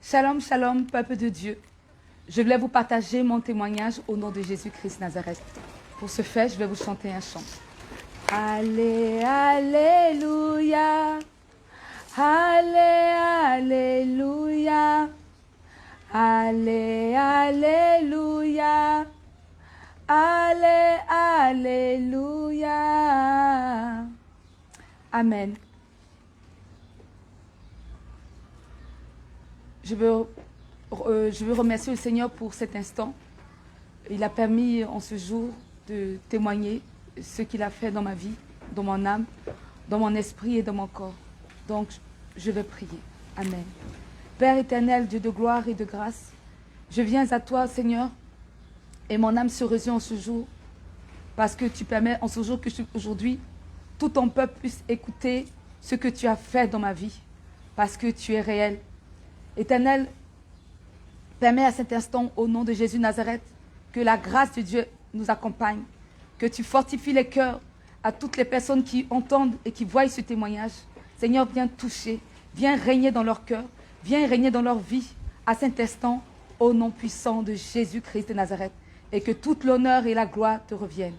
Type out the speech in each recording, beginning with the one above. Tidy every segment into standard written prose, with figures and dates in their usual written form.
Shalom, shalom, peuple de Dieu. Je voulais vous partager mon témoignage au nom de Jésus-Christ Nazareth. Pour ce faire, je vais vous chanter un chant. Allez, alléluia. Allez, alléluia. Allez, alléluia. Allez, alléluia. Amen. Je veux remercier le Seigneur pour cet instant. Il a permis en ce jour de témoigner ce qu'il a fait dans ma vie, dans mon âme, dans mon esprit et dans mon corps. Donc, je vais prier. Amen. Père éternel, Dieu de gloire et de grâce, je viens à toi, Seigneur, et mon âme se réjouit en ce jour, parce que tu permets en ce jour que aujourd'hui, tout ton peuple puisse écouter ce que tu as fait dans ma vie, parce que tu es réel. Éternel, permets à cet instant, au nom de Jésus Nazareth, que la grâce de Dieu nous accompagne, que tu fortifies les cœurs à toutes les personnes qui entendent et qui voient ce témoignage. Seigneur, viens toucher, viens régner dans leur cœur, viens régner dans leur vie à cet instant, au nom puissant de Jésus-Christ de Nazareth, et que toute l'honneur et la gloire te reviennent.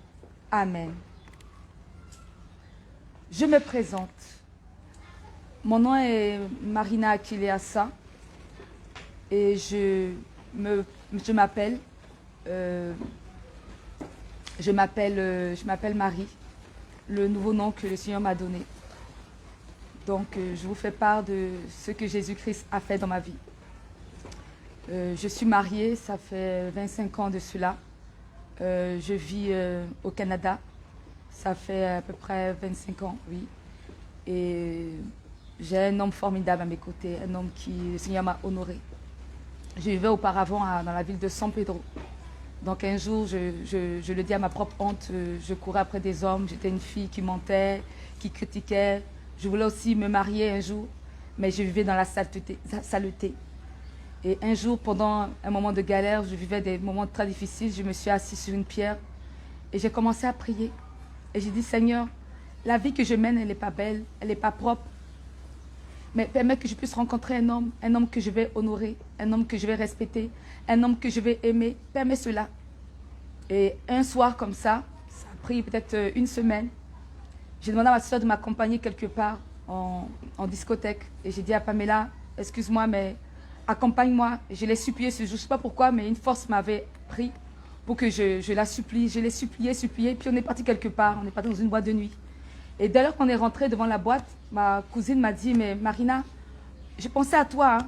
Amen. Je me présente. Mon nom est Marina Akileassa. Et je m'appelle Marie, le nouveau nom que le Seigneur m'a donné. Donc, je vous fais part de ce que Jésus-Christ a fait dans ma vie. Je suis mariée, ça fait 25 ans de cela. Je vis au Canada, ça fait à peu près 25 ans, oui. Et j'ai un homme formidable à mes côtés, un homme qui le Seigneur m'a honoré. Je vivais auparavant dans la ville de San Pedro. Donc un jour, je le dis à ma propre honte, je courais après des hommes, j'étais une fille qui mentait, qui critiquait. Je voulais aussi me marier un jour, mais je vivais dans la saleté. Et un jour, pendant un moment de galère, je vivais des moments très difficiles, je me suis assise sur une pierre et j'ai commencé à prier. Et j'ai dit, Seigneur, la vie que je mène, elle n'est pas belle, elle n'est pas propre. Mais permets que je puisse rencontrer un homme que je vais honorer, un homme que je vais respecter, un homme que je vais aimer. Permets cela. Et un soir comme ça a pris peut-être une semaine, j'ai demandé à ma soeur de m'accompagner quelque part en discothèque. Et j'ai dit à Pamela, excuse-moi, mais accompagne-moi. Je l'ai supplié ce jour, je ne sais pas pourquoi, mais une force m'avait pris pour que je la supplie. Je l'ai supplié, puis on est parti quelque part, on est parti dans une boîte de nuit. Et dès lors qu'on est rentré devant la boîte, ma cousine m'a dit, mais Marina, j'ai pensé à toi, hein.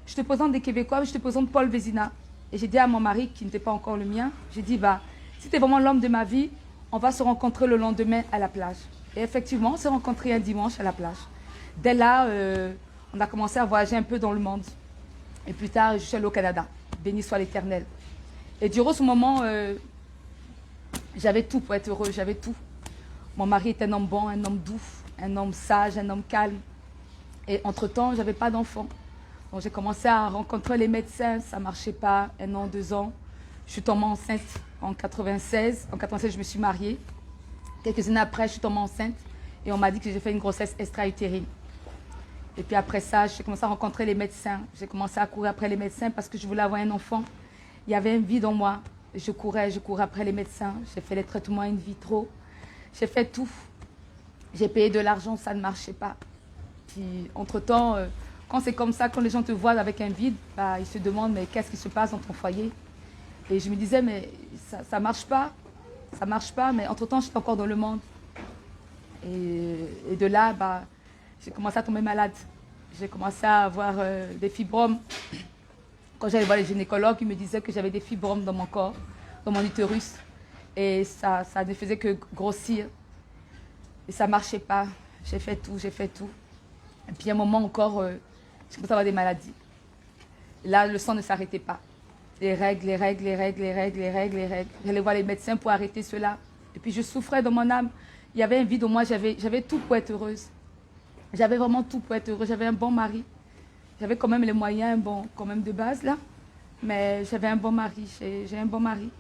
Je te présente des Québécois, je te présente Paul Vézina. Et j'ai dit à mon mari, qui n'était pas encore le mien, j'ai dit, bah, si tu es vraiment l'homme de ma vie, on va se rencontrer le lendemain à la plage. Et effectivement, on s'est rencontrés un dimanche à la plage. Dès là, on a commencé à voyager un peu dans le monde. Et plus tard, je suis allée au Canada. Béni soit l'Éternel. Et durant ce moment, j'avais tout pour être heureux, j'avais tout. Mon mari est un homme bon, un homme doux, un homme sage, un homme calme. Et entre-temps, je n'avais pas d'enfant. Donc j'ai commencé à rencontrer les médecins, ça ne marchait pas, 1 an, 2 ans. Je suis tombée enceinte en 96. En 96, je me suis mariée. Quelques années après, je suis tombée enceinte et on m'a dit que j'ai fait une grossesse extra-utérine. Et puis après ça, j'ai commencé à rencontrer les médecins. J'ai commencé à courir après les médecins parce que je voulais avoir un enfant. Il y avait un vide en moi. Je courais après les médecins. J'ai fait les traitements in vitro. J'ai fait tout. J'ai payé de l'argent, ça ne marchait pas. Puis, entre-temps, quand c'est comme ça, quand les gens te voient avec un vide, bah, ils se demandent, mais qu'est-ce qui se passe dans ton foyer? Et je me disais, mais ça ne marche pas. Ça ne marche pas, mais entre-temps, je suis encore dans le monde. Et de là, bah, j'ai commencé à tomber malade. J'ai commencé à avoir des fibromes. Quand j'allais voir les gynécologues, ils me disaient que j'avais des fibromes dans mon corps, dans mon utérus. Et ça ne faisait que grossir. Et ça ne marchait pas. J'ai fait tout. Et puis à un moment encore, j'ai commencé à avoir des maladies. Et là, le sang ne s'arrêtait pas. Les règles. J'allais voir les médecins pour arrêter cela. Et puis je souffrais dans mon âme. Il y avait un vide en moi. J'avais tout pour être heureuse. J'avais vraiment tout pour être heureuse. J'avais un bon mari. J'avais quand même les moyens, bon, quand même de base là. Mais j'avais un bon mari. J'ai un bon mari.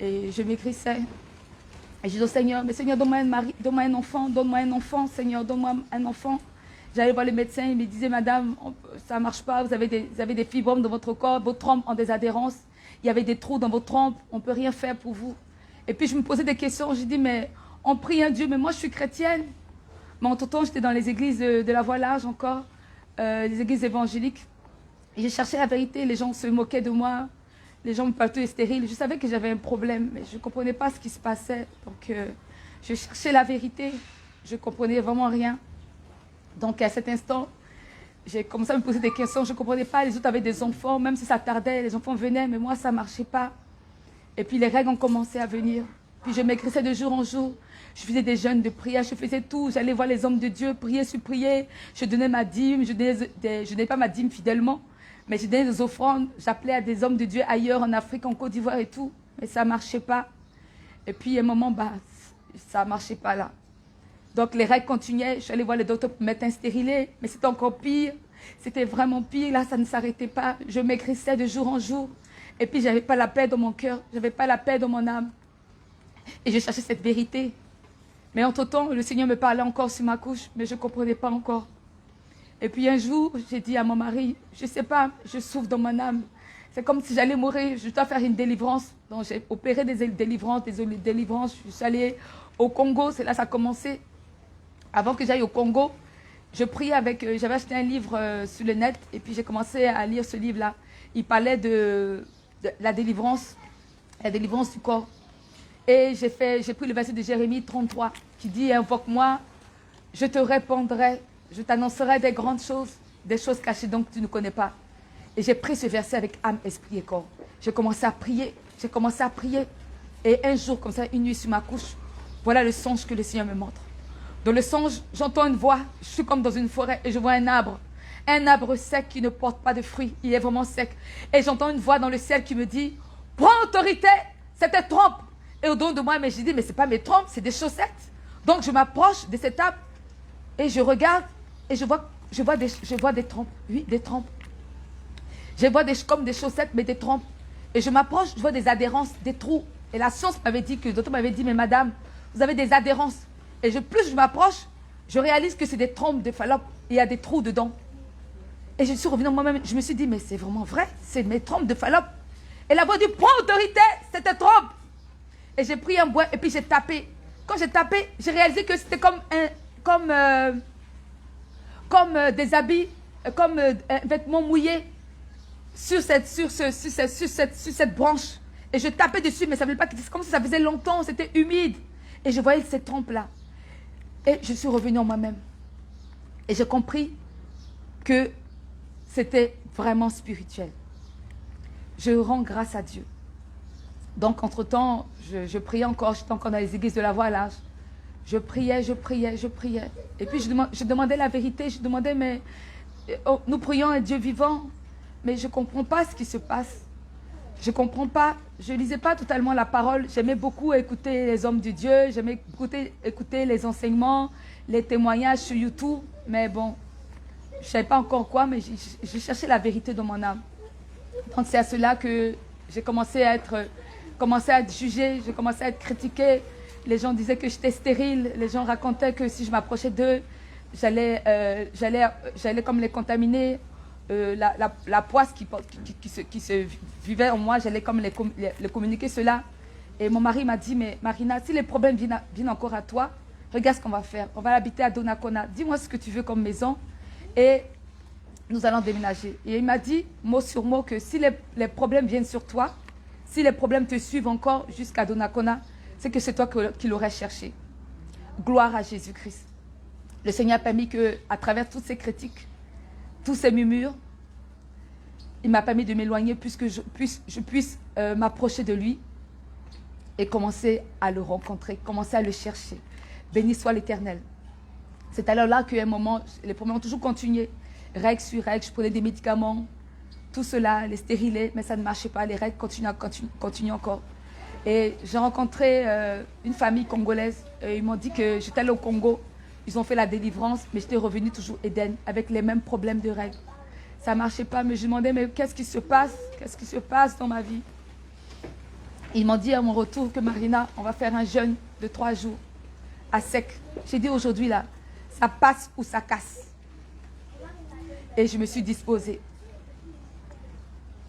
Et je m'écrissais. Et je disais au Seigneur, mais Seigneur, donne-moi un mari, donne-moi un enfant, Seigneur, donne-moi un enfant. J'allais voir le médecin, il me disait, madame, ça ne marche pas, vous avez des fibromes dans votre corps, vos trompes ont des adhérences, il y avait des trous dans vos trompes, on ne peut rien faire pour vous. Et puis je me posais des questions, je dis, mais on prie un Dieu, mais moi je suis chrétienne. Mais entre-temps, j'étais dans les églises de la Voie large encore, les églises évangéliques. Et je cherchais la vérité, les gens se moquaient de moi, les gens me parlaient stérile. Je savais que j'avais un problème, mais je ne comprenais pas ce qui se passait. Donc je cherchais la vérité, je ne comprenais vraiment rien. Donc à cet instant, j'ai commencé à me poser des questions, je ne comprenais pas. Les autres avaient des enfants, même si ça tardait, les enfants venaient, mais moi ça ne marchait pas. Et puis les règles ont commencé à venir. Puis je maigrissais de jour en jour. Je faisais des jeûnes de prière, je faisais tout. J'allais voir les hommes de Dieu, prier sur prier. Je donnais ma dîme, je donnais pas ma dîme fidèlement, mais je donnais des offrandes. J'appelais à des hommes de Dieu ailleurs, en Afrique, en Côte d'Ivoire et tout. Mais ça ne marchait pas. Et puis à un moment, ça ne marchait pas là. Donc les règles continuaient. Je suis allée voir le docteur pour m'être stérilée, mais c'était encore pire. C'était vraiment pire. Là, ça ne s'arrêtait pas. Je maigrissais de jour en jour. Et puis, je n'avais pas la paix dans mon cœur. Je n'avais pas la paix dans mon âme. Et je cherchais cette vérité. Mais entre-temps, le Seigneur me parlait encore sur ma couche, mais je ne comprenais pas encore. Et puis un jour, j'ai dit à mon mari, je ne sais pas, je souffre dans mon âme. C'est comme si j'allais mourir, je dois faire une délivrance. Donc j'ai opéré des délivrances, Je suis allée au Congo, c'est là que ça a commencé. Avant que j'aille au Congo, je priais avec, j'avais acheté un livre sur le net, et puis j'ai commencé à lire ce livre-là. Il parlait de la délivrance du corps. Et j'ai pris le verset de Jérémie 33 qui dit, invoque-moi, je te répondrai, je t'annoncerai des grandes choses, des choses cachées donc que tu ne connais pas. Et j'ai pris ce verset avec âme, esprit et corps. J'ai commencé à prier. Et un jour, comme ça, une nuit sur ma couche, voilà le songe que le Seigneur me montre. Dans le songe, j'entends une voix, je suis comme dans une forêt et je vois un arbre sec qui ne porte pas de fruits, il est vraiment sec. Et j'entends une voix dans le ciel qui me dit, prends autorité, c'est tes trompes. Et au don de moi, mais j'ai dit, mais ce n'est pas mes trompes, c'est des chaussettes. Donc je m'approche de cet arbre et je regarde et je vois des trompes. Oui, des trompes. Je vois comme des chaussettes, mais des trompes. Et je m'approche, je vois des adhérences, des trous. Et la science m'avait dit, le docteur m'avait dit, mais madame, vous avez des adhérences. Et plus je m'approche, je réalise que c'est des trompes de Fallope. Et il y a des trous dedans. Et je suis revenue en moi-même, je me suis dit, mais c'est vraiment vrai, c'est mes trompes de Fallope. Et la voix dit, prends autorité, c'est tes trompes. Et j'ai pris un bois et puis j'ai tapé. Quand j'ai tapé, j'ai réalisé que c'était comme des habits, comme un vêtement mouillé sur cette branche. Et je tapais dessus, mais ça ne veut pas que c'est comme si ça faisait longtemps, c'était humide. Et je voyais ces trompes-là. Et je suis revenue en moi-même. Et j'ai compris que c'était vraiment spirituel. Je rends grâce à Dieu. Donc, entre-temps, je priais encore, j'étais encore dans les églises de la Voie large. Je priais. Et puis, je demandais la vérité, je demandais, mais nous prions un Dieu vivant, mais je ne comprends pas ce qui se passe. Je ne comprends pas, je ne lisais pas totalement la parole. J'aimais beaucoup écouter les hommes de Dieu, j'aimais écouter les enseignements, les témoignages sur YouTube. Mais bon, je ne savais pas encore quoi, mais je cherchais la vérité dans mon âme. Donc, c'est à cela que j'ai commencé à être jugée, j'ai commencé à être critiquée. Les gens disaient que j'étais stérile, les gens racontaient que si je m'approchais d'eux, j'allais comme les contaminer. La poisse qui se vivait en moi, j'allais comme les communiquer cela. Et mon mari m'a dit, mais Marina, si les problèmes viennent encore à toi, regarde ce qu'on va faire. On va habiter à Donnacona. Dis-moi ce que tu veux comme maison et nous allons déménager. Et il m'a dit, mot sur mot, que si les problèmes viennent sur toi, si les problèmes te suivent encore jusqu'à Donnacona, c'est que c'est toi qui l'aurais cherché. Gloire à Jésus-Christ. Le Seigneur a permis qu'à travers toutes ces critiques, tous ces murmures, il m'a permis de m'éloigner puisque je puisse m'approcher de lui et commencer à le rencontrer, commencer à le chercher. Béni soit l'Éternel. C'est alors là qu'à un moment, les problèmes ont toujours continué. Règles sur règles, je prenais des médicaments, tout cela, les stérilés, mais ça ne marchait pas. Les règles continuent encore. Et j'ai rencontré une famille congolaise. Et ils m'ont dit que j'étais allée au Congo. Ils ont fait la délivrance, mais j'étais revenue toujours Éden, avec les mêmes problèmes de règles. Ça ne marchait pas, mais je demandais, mais qu'est-ce qui se passe? Qu'est-ce qui se passe dans ma vie? Ils m'ont dit à mon retour que Marina, on va faire un jeûne de 3 jours, à sec. J'ai dit aujourd'hui, là, ça passe ou ça casse. Et je me suis disposée.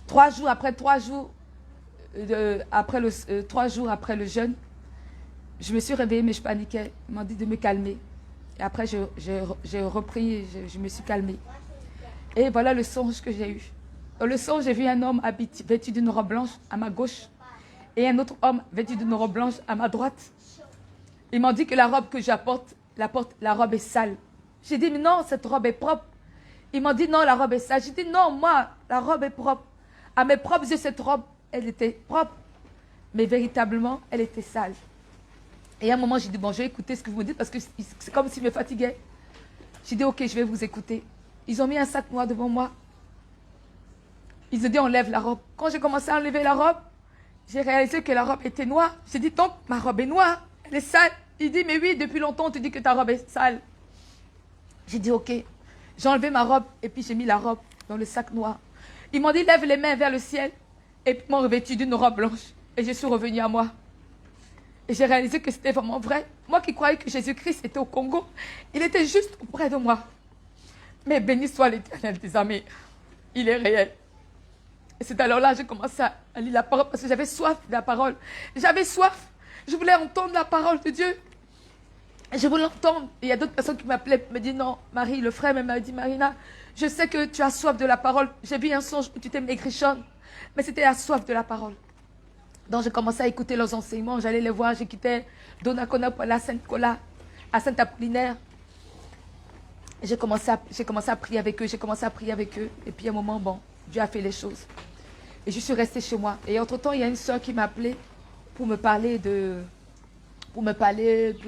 3 jours après le jeûne, je me suis réveillée, mais je paniquais. Ils m'ont dit de me calmer. Et après, j'ai repris, je me suis calmée. Et voilà le songe que j'ai eu. Dans le songe, j'ai vu un homme vêtu d'une robe blanche à ma gauche et un autre homme vêtu d'une robe blanche à ma droite. Ils m'ont dit que la robe que j'apporte, la robe est sale. J'ai dit, mais non, cette robe est propre. Ils m'ont dit, non, la robe est sale. J'ai dit, non, moi, la robe est propre. À mes propres yeux, cette robe, elle était propre. Mais véritablement, elle était sale. Et à un moment, j'ai dit, bon, je vais écouter ce que vous me dites parce que c'est comme s'ils me fatiguaient. J'ai dit, ok, je vais vous écouter. Ils ont mis un sac noir devant moi. Ils ont dit, enlève la robe. Quand j'ai commencé à enlever la robe, j'ai réalisé que la robe était noire. J'ai dit, donc, ma robe est noire, elle est sale. Il dit, mais oui, depuis longtemps, on te dit que ta robe est sale. J'ai dit, ok. J'ai enlevé ma robe et puis j'ai mis la robe dans le sac noir. Ils m'ont dit, lève les mains vers le ciel. Et puis ils m'ont revêtu d'une robe blanche. Et je suis revenue à moi. Et j'ai réalisé que c'était vraiment vrai. Moi qui croyais que Jésus-Christ était au Congo, il était juste auprès de moi. Mais béni soit l'Éternel des armées. Il est réel. Et c'est alors là que j'ai commencé à lire la parole parce que j'avais soif de la parole. J'avais soif. Je voulais entendre la parole de Dieu. Et je voulais l'entendre. Il y a d'autres personnes qui m'appelaient, me disent non, Marie, le frère m'a dit, Marina, je sais que tu as soif de la parole. J'ai vu un songe où tu t'es maigrichonne. Mais c'était la soif de la parole. Donc j'ai commencé à écouter leurs enseignements. J'allais les voir. Je quittais Donnacona pour la Sainte-Cola, à Saint-Apollinaire. J'ai commencé à prier avec eux. Et puis à un moment, bon, Dieu a fait les choses. Et je suis restée chez moi. Et entre-temps, il y a une soeur qui m'a appelée pour me donner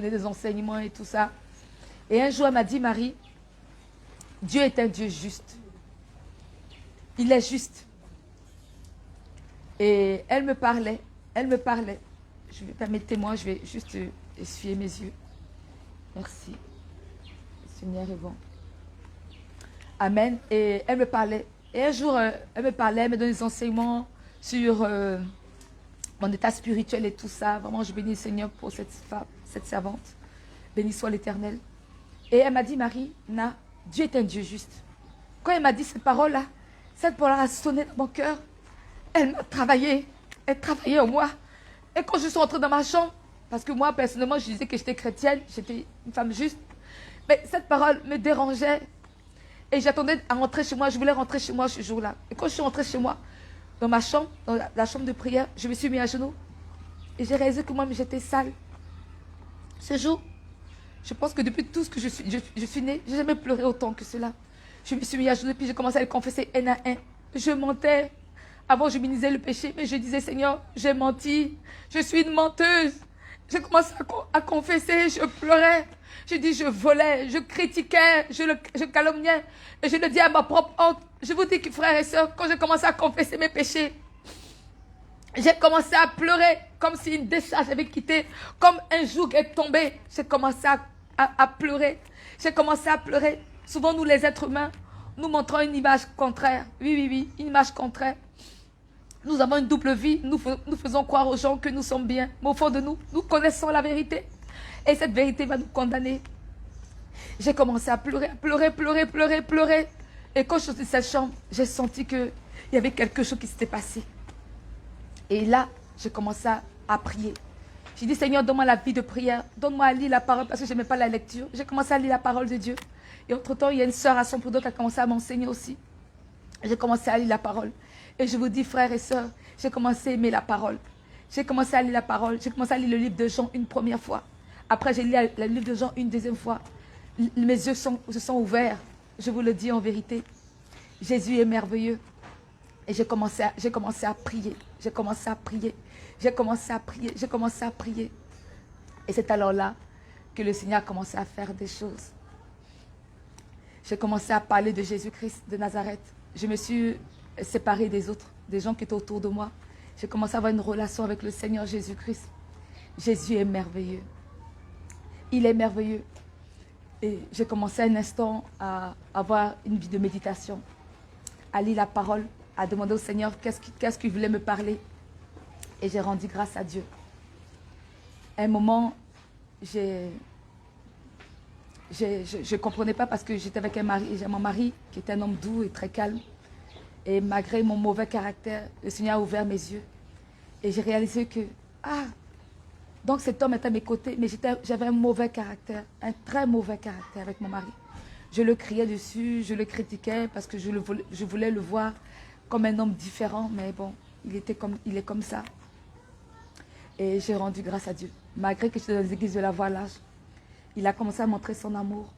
des enseignements et tout ça. Et un jour, elle m'a dit, Marie, Dieu est un Dieu juste. Il est juste. Et elle me parlait. Permettez-moi, je vais juste essuyer mes yeux. Merci. Le Seigneur est bon. Amen. Et elle me parlait. Et un jour, elle me donnait des enseignements sur mon état spirituel et tout ça. Vraiment, je bénis le Seigneur pour cette femme, cette servante. Béni soit l'Éternel. Et elle m'a dit, Marie, Dieu est un Dieu juste. Quand elle m'a dit cette parole-là a sonné dans mon cœur. Elle m'a travaillé. Elle travaillait en moi. Et quand je suis entrée dans ma chambre, parce que moi, personnellement, je disais que j'étais chrétienne, j'étais une femme juste. Mais cette parole me dérangeait. Et j'attendais à rentrer chez moi. Je voulais rentrer chez moi ce jour-là. Et quand je suis rentrée chez moi, dans ma chambre, dans la chambre de prière, je me suis mis à genoux. Et j'ai réalisé que moi, j'étais sale. Ce jour, je pense que depuis tout ce que je suis née, je n'ai jamais pleuré autant que cela. Je me suis mis à genoux, puis j'ai commencé à le confesser un à un. Je mentais. Avant, je minimisais le péché, mais je disais, Seigneur, j'ai menti. Je suis une menteuse. J'ai commencé à confesser, je pleurais. Je dis, je volais, je critiquais, je calomniais. Et je le dis à ma propre honte. Je vous dis que, frères et sœurs, quand j'ai commencé à confesser mes péchés, j'ai commencé à pleurer comme si une décharge avait quitté, comme un joug est tombé. J'ai commencé à pleurer. J'ai commencé à pleurer. Souvent, nous, les êtres humains, nous montrons une image contraire. Oui, une image contraire. Nous avons une double vie. Nous faisons croire aux gens que nous sommes bien. Mais au fond de nous, nous connaissons la vérité. Et cette vérité va nous condamner. J'ai commencé à pleurer. Et quand je suis sortie de cette chambre, j'ai senti qu'il y avait quelque chose qui s'était passé. Et là, j'ai commencé à prier. J'ai dit, Seigneur, donne-moi la vie de prière. Donne-moi à lire la parole parce que je n'aimais pas la lecture. J'ai commencé à lire la parole de Dieu. Et entre-temps, il y a une sœur à son Poudre qui a commencé à m'enseigner aussi. J'ai commencé à lire la parole. Et je vous dis, frères et sœurs, j'ai commencé à aimer la parole. J'ai commencé à lire la parole. J'ai commencé à lire le livre de Jean une première fois. Après, j'ai lu le livre de Jean une deuxième fois. Mes yeux se sont ouverts. Je vous le dis en vérité. Jésus est merveilleux. Et j'ai commencé à prier. J'ai commencé à prier. Et c'est alors là que le Seigneur a commencé à faire des choses. J'ai commencé à parler de Jésus-Christ de Nazareth. Je me suis séparée des autres, des gens qui étaient autour de moi. J'ai commencé à avoir une relation avec le Seigneur Jésus-Christ. Jésus est merveilleux. Il est merveilleux. Et j'ai commencé un instant à avoir une vie de méditation, à lire la parole, à demander au Seigneur qu'est-ce qu'il voulait me parler. Et j'ai rendu grâce à Dieu. À un moment, j'ai je ne comprenais pas parce que j'étais avec mon mari qui était un homme doux et très calme. Et malgré mon mauvais caractère, le Seigneur a ouvert mes yeux. Et j'ai réalisé que, donc cet homme était à mes côtés, mais j'avais un mauvais caractère, un très mauvais caractère avec mon mari. Je le criais dessus, je le critiquais parce que je voulais le voir comme un homme différent, mais bon, il est comme ça. Et j'ai rendu grâce à Dieu. Malgré que j'étais dans les églises de la Voie large, il a commencé à montrer son amour.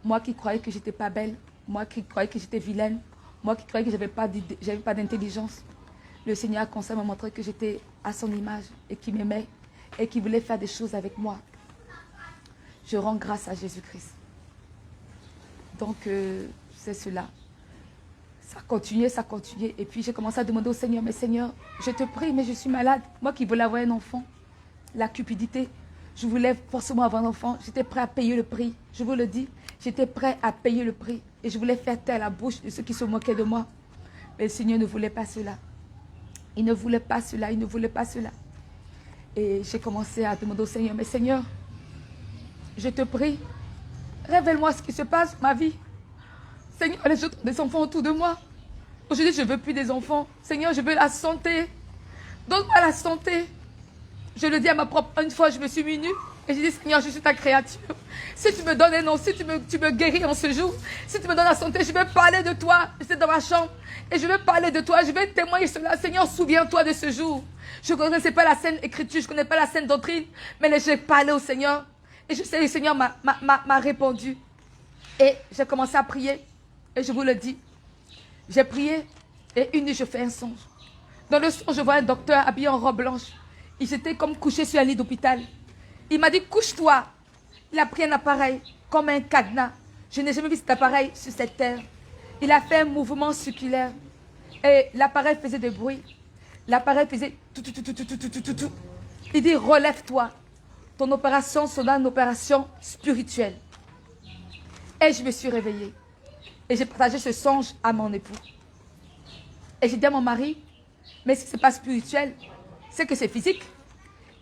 Moi qui croyais que j'étais pas belle, moi qui croyais que j'étais vilaine, moi qui croyais que j'avais pas d'intelligence, le Seigneur a commencé à me montrer que j'étais à son image et qu'il m'aimait et qu'il voulait faire des choses avec moi. Je rends grâce à Jésus-Christ. Donc, c'est cela. Ça continuait. Et puis, j'ai commencé à demander au Seigneur, mais Seigneur, je te prie, mais je suis malade. Moi qui voulais avoir un enfant, la cupidité, je voulais forcément avoir un enfant. J'étais prêt à payer le prix. Je vous le dis, j'étais prêt à payer le prix. Et je voulais faire taire la bouche de ceux qui se moquaient de moi. Mais le Seigneur ne voulait pas cela. Il ne voulait pas cela, il ne voulait pas cela. Et j'ai commencé à demander au Seigneur, mais Seigneur, je te prie, révèle-moi ce qui se passe dans ma vie. Seigneur, les autres ont des enfants autour de moi. Aujourd'hui, je ne veux plus des enfants. Seigneur, je veux la santé. Donne-moi la santé. Je le dis à ma propre... Une fois, je me suis mis nue et j'ai dit, Seigneur, je suis ta créature. Si tu me donnes un nom, si tu me guéris en ce jour, si tu me donnes la santé, je vais parler de toi. J'étais dans ma chambre et je vais parler de toi. Je vais témoigner cela. Seigneur, souviens-toi de ce jour. Je ne connaissais pas la saine écriture, je ne connais pas la saine doctrine, mais j'ai parlé au Seigneur. Et je sais, le Seigneur m'a répondu. Et j'ai commencé à prier. Et je vous le dis, j'ai prié et une nuit, je fais un songe. Dans le songe, je vois un docteur habillé en robe blanche. Il s'était comme couché sur un lit d'hôpital. Il m'a dit, couche-toi. Il a pris un appareil comme un cadenas. Je n'ai jamais vu cet appareil sur cette terre. Il a fait un mouvement circulaire. Et l'appareil faisait des bruits. L'appareil faisait tout. Il dit, relève-toi. Ton opération sera une opération spirituelle. Et je me suis réveillée. Et j'ai partagé ce songe à mon époux. Et j'ai dit à mon mari, mais si ce n'est pas spirituel, c'est que c'est physique.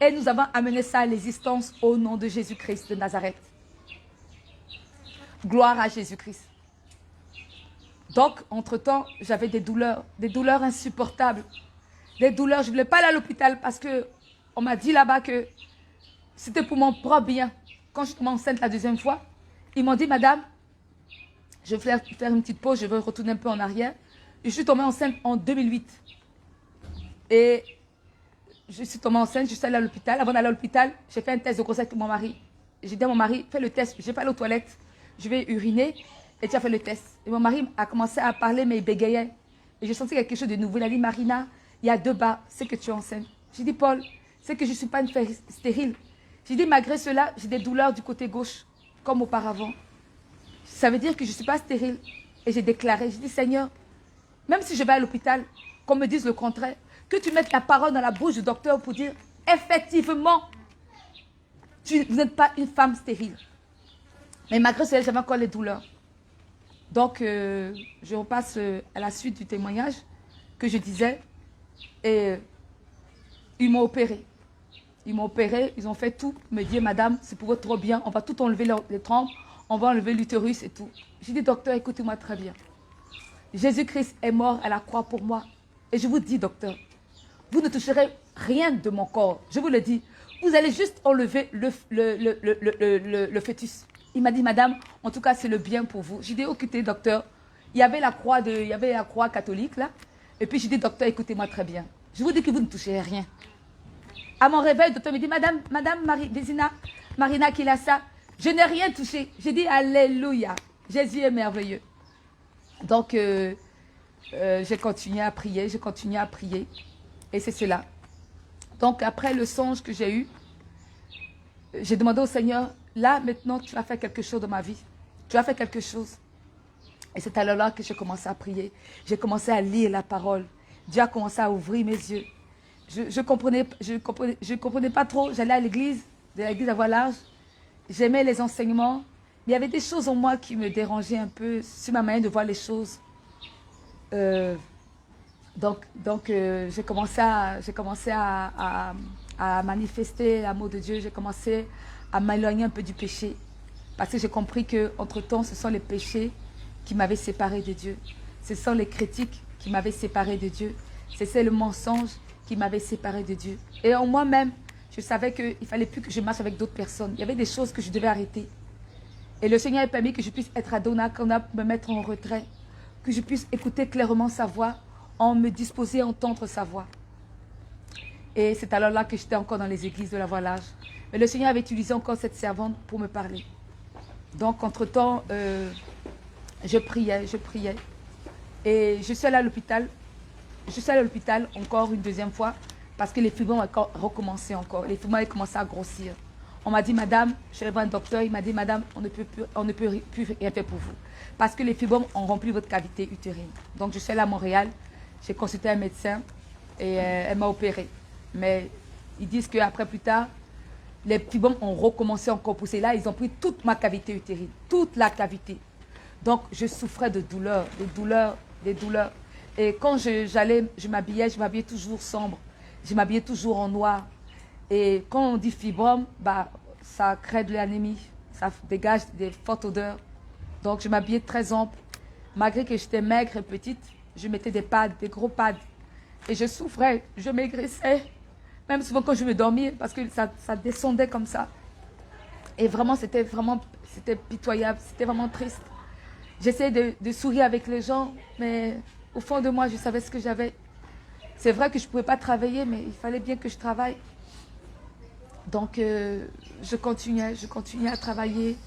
Et nous avons amené ça à l'existence au nom de Jésus-Christ de Nazareth. Gloire à Jésus-Christ. Donc, entre-temps, j'avais des douleurs insupportables. Des douleurs, je ne voulais pas aller à l'hôpital parce qu'on m'a dit là-bas que c'était pour mon propre bien. Quand je suis tombée enceinte la deuxième fois, ils m'ont dit, madame, je vais faire une petite pause, je vais retourner un peu en arrière. Je suis tombée enceinte en 2008. Et je suis tombée enceinte, je suis allée à l'hôpital. Avant d'aller à l'hôpital, j'ai fait un test de grossesse avec mon mari. J'ai dit à mon mari, fais le test, je vais pas aller aux toilettes, je vais uriner et tu as fait le test. Et mon mari a commencé à parler, mais il bégayait. Et j'ai senti quelque chose de nouveau. Il a dit, Marina, il y a 2 bas, c'est que tu es enceinte. J'ai dit, Paul, c'est que je ne suis pas une femme stérile. J'ai dit, malgré cela, j'ai des douleurs du côté gauche, comme auparavant. Ça veut dire que je ne suis pas stérile. Et j'ai déclaré, j'ai dit, Seigneur, même si je vais à l'hôpital, qu'on me dise le contraire, que tu mettes la parole dans la bouche du docteur pour dire, effectivement, vous n'êtes pas une femme stérile. Mais malgré cela, j'avais encore les douleurs. Donc, je repasse à la suite du témoignage que je disais. Et ils m'ont opéré. Ils m'ont opéré, ils ont fait tout. Ils me disaient, madame, c'est pour votre bien, on va tout enlever les trompes, on va enlever l'utérus et tout. J'ai dit, docteur, écoutez-moi très bien. Jésus-Christ est mort à la croix pour moi. Et je vous dis, docteur, vous ne toucherez rien de mon corps. Je vous le dis. Vous allez juste enlever le fœtus. Il m'a dit, madame, en tout cas, c'est le bien pour vous. J'ai dit, écoutez, docteur, il y avait la croix catholique, là. Et puis, j'ai dit, docteur, écoutez-moi très bien. Je vous dis que vous ne toucherez rien. À mon réveil, le docteur me dit, madame Marina Kilassa, je n'ai rien touché. J'ai dit, alléluia, Jésus est merveilleux. Donc, j'ai continué à prier, et c'est cela. Donc, après le songe que j'ai eu, j'ai demandé au Seigneur, là, maintenant, tu as fait quelque chose dans ma vie. Tu as fait quelque chose. Et c'est alors là que j'ai commencé à prier. J'ai commencé à lire la parole. Dieu a commencé à ouvrir mes yeux. Je comprenais pas trop. J'allais à l'église, de l'église à Voie large. J'aimais les enseignements. Mais il y avait des choses en moi qui me dérangeaient un peu sur ma manière de voir les choses. Donc j'ai commencé à manifester l'amour de Dieu. J'ai commencé à m'éloigner un peu du péché. Parce que j'ai compris qu'entre-temps, ce sont les péchés qui m'avaient séparé de Dieu. Ce sont les critiques qui m'avaient séparé de Dieu. C'est le mensonge qui m'avait séparé de Dieu. Et en moi-même, je savais qu'il ne fallait plus que je marche avec d'autres personnes. Il y avait des choses que je devais arrêter. Et le Seigneur a permis que je puisse être à Donnacona, me mettre en retrait, que je puisse écouter clairement sa voix, en me disposer à entendre sa voix. Et c'est alors là que j'étais encore dans les églises de la Voie large. Mais le Seigneur avait utilisé encore cette servante pour me parler. Donc, entre-temps, je priais. Et je suis allée à l'hôpital. Je suis allée à l'hôpital encore une deuxième fois parce que les fibromes ont recommencé encore. Les fibromes avaient commencé à grossir. On m'a dit, madame, je suis allée voir un docteur, il m'a dit, madame, on ne peut plus rien faire pour vous. Parce que les fibromes ont rempli votre cavité utérine. Donc, je suis allée à Montréal, j'ai consulté un médecin et elle m'a opéré. Mais ils disent qu'après, plus tard, les fibromes ont recommencé encore à pousser. Là, ils ont pris toute ma cavité utérine, toute la cavité. Donc, je souffrais de douleurs, des douleurs. Et quand je m'habillais toujours sombre. Je m'habillais toujours en noir. Et quand on dit fibrome, bah, ça crée de l'anémie. Ça dégage des fortes odeurs. Donc, je m'habillais très ample. Malgré que j'étais maigre et petite, je mettais des pads, des gros pads. Et je souffrais, je maigrissais. Même souvent quand je me dormais, parce que ça descendait comme ça. Et vraiment, c'était pitoyable. C'était vraiment triste. J'essayais de sourire avec les gens, mais au fond de moi, je savais ce que j'avais. C'est vrai que je ne pouvais pas travailler, mais il fallait bien que je travaille. Donc, je continuais à travailler.